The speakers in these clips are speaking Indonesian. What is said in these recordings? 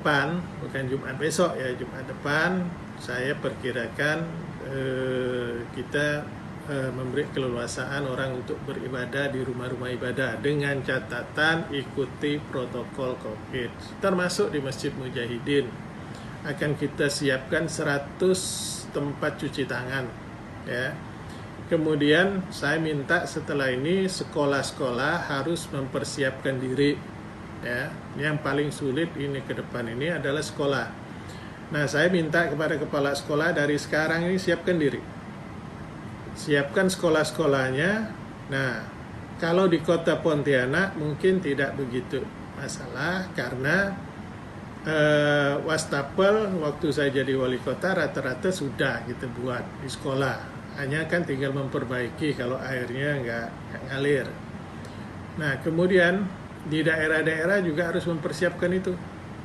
depan, bukan Jumat besok ya, Jumat depan saya perkirakan kita memberi keleluasaan orang untuk beribadah di rumah-rumah ibadah dengan catatan ikuti protokol COVID. Termasuk di Masjid Mujahidin akan kita siapkan 100 tempat cuci tangan ya. Kemudian saya minta setelah ini sekolah-sekolah harus mempersiapkan diri ya. Yang paling sulit ini ke depan ini adalah sekolah. Nah, saya minta kepada kepala sekolah dari sekarang ini siapkan diri. Siapkan sekolah-sekolahnya. Nah, kalau di kota Pontianak mungkin tidak begitu masalah karena wastafel waktu saya jadi wali kota rata-rata sudah kita buat di sekolah. Hanya kan tinggal memperbaiki kalau airnya nggak ngalir. Nah, kemudian di daerah-daerah juga harus mempersiapkan itu.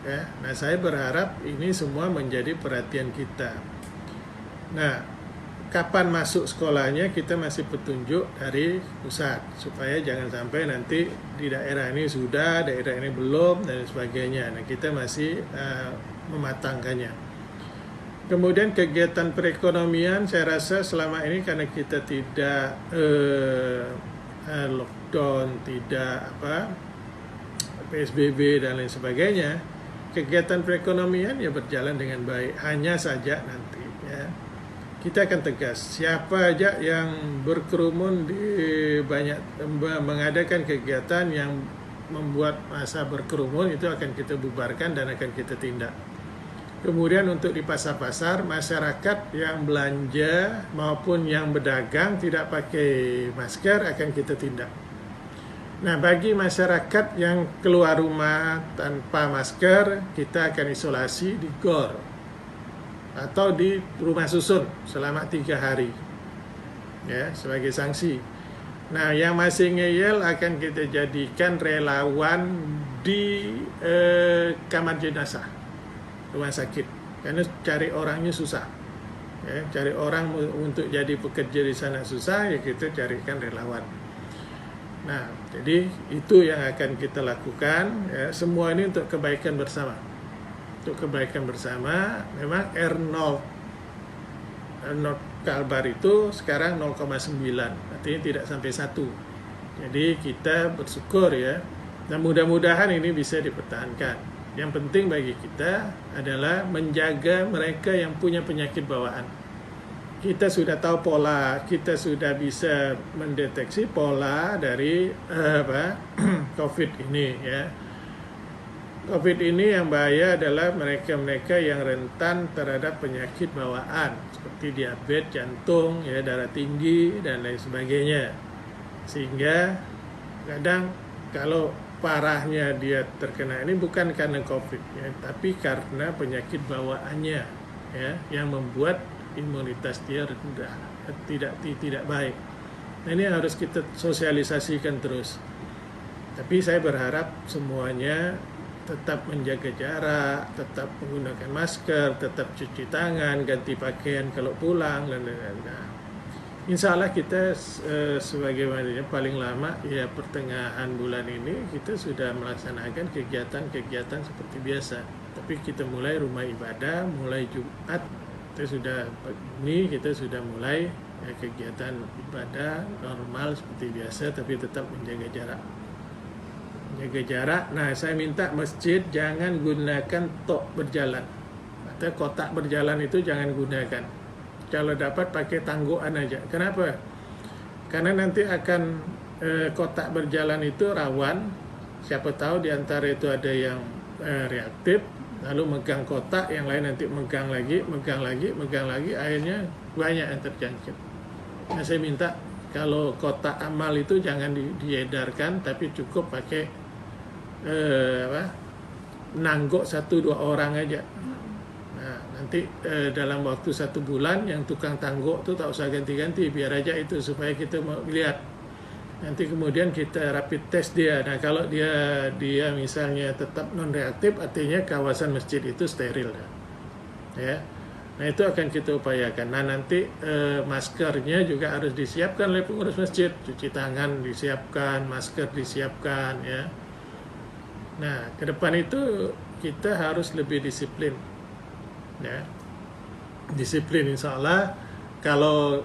Ya. Nah, saya berharap ini semua menjadi perhatian kita. Nah, kapan masuk sekolahnya kita masih petunjuk dari pusat supaya jangan sampai nanti di daerah ini sudah, daerah ini belum dan sebagainya. Nah, kita masih mematangkannya. Kemudian kegiatan perekonomian saya rasa selama ini karena kita tidak lockdown, tidak PSBB dan lain sebagainya, kegiatan perekonomian ya berjalan dengan baik. Hanya saja nanti ya kita akan tegas siapa aja yang berkerumun di mengadakan kegiatan yang membuat massa berkerumun itu akan kita bubarkan dan akan kita tindak. Kemudian untuk di pasar-pasar masyarakat yang belanja maupun yang berdagang tidak pakai masker akan kita tindak. Nah, bagi masyarakat yang keluar rumah tanpa masker kita akan isolasi di GOR atau di rumah susun selama 3 hari ya sebagai sanksi. Nah, yang masih ngeyel akan kita jadikan relawan di kamar jenazah rumah sakit karena cari orangnya susah ya, cari orang untuk jadi pekerja di sana susah ya, kita carikan relawan. Nah, jadi itu yang akan kita lakukan ya, semua ini untuk kebaikan bersama. Untuk kebaikan bersama. Memang R0 Kalbar itu sekarang 0,9 artinya tidak sampai 1. Jadi kita bersyukur ya, dan mudah-mudahan ini bisa dipertahankan. Yang penting bagi kita adalah menjaga mereka yang punya penyakit bawaan. Kita sudah tahu pola, kita sudah bisa mendeteksi pola dari COVID ini ya. COVID ini yang bahaya adalah mereka-mereka yang rentan terhadap penyakit bawaan seperti diabetes, jantung, ya, darah tinggi dan lain sebagainya. Sehingga kadang kalau parahnya dia terkena ini bukan karena COVID ya, tapi karena penyakit bawaannya ya yang membuat imunitas dia rendah, tidak baik. Nah, ini harus kita sosialisasikan terus. Tapi saya berharap semuanya tetap menjaga jarak, tetap menggunakan masker, tetap cuci tangan, ganti pakaian kalau pulang dan lain-lain. Nah, insya Allah kita sebagaimana paling lama ya pertengahan bulan ini kita sudah melaksanakan kegiatan-kegiatan seperti biasa. Tapi kita mulai rumah ibadah, mulai Jumat kita sudah mulai ya, kegiatan ibadah normal seperti biasa, tapi tetap menjaga jarak. Jaga jarak. Nah, saya minta masjid jangan gunakan tok berjalan atau kotak berjalan itu jangan gunakan. Kalau dapat pakai tangguhan aja. Kenapa? Karena nanti akan kotak berjalan itu rawan. Siapa tahu di antara itu ada yang reaktif, lalu megang kotak, yang lain nanti megang lagi, akhirnya banyak yang terjangkit. Nah, saya minta kalau kotak amal itu jangan diedarkan, tapi cukup pakai nanggok 1-2 orang aja. Nah, nanti dalam waktu 1 bulan yang tukang tanggok tuh tak usah ganti-ganti, biar aja itu supaya kita mau lihat. Nanti kemudian kita rapid test dia. Nah, kalau dia misalnya tetap non reaktif, artinya kawasan masjid itu steril ya. Nah, itu akan kita upayakan. Nah, nanti maskernya juga harus disiapkan oleh pengurus masjid, cuci tangan disiapkan, masker disiapkan ya. Nah, ke depan itu kita harus lebih disiplin, ya. Disiplin, insya Allah. Kalau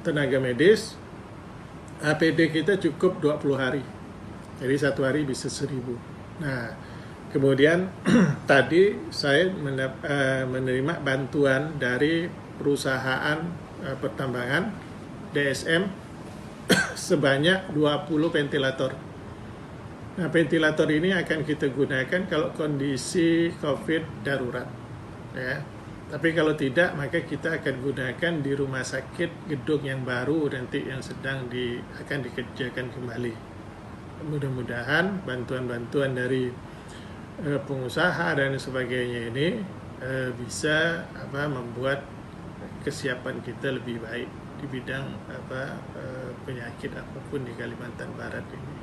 tenaga medis, APD kita cukup 20 hari, jadi 1 hari bisa 1.000. Nah, kemudian tadi saya menerima bantuan dari perusahaan pertambangan DSM sebanyak 20 ventilator. Nah, ventilator ini akan kita gunakan kalau kondisi COVID darurat, ya. Tapi kalau tidak, maka kita akan gunakan di rumah sakit gedung yang baru nanti yang sedang akan dikerjakan kembali. Mudah-mudahan bantuan-bantuan dari pengusaha dan sebagainya ini bisa membuat kesiapan kita lebih baik di bidang penyakit apapun di Kalimantan Barat ini.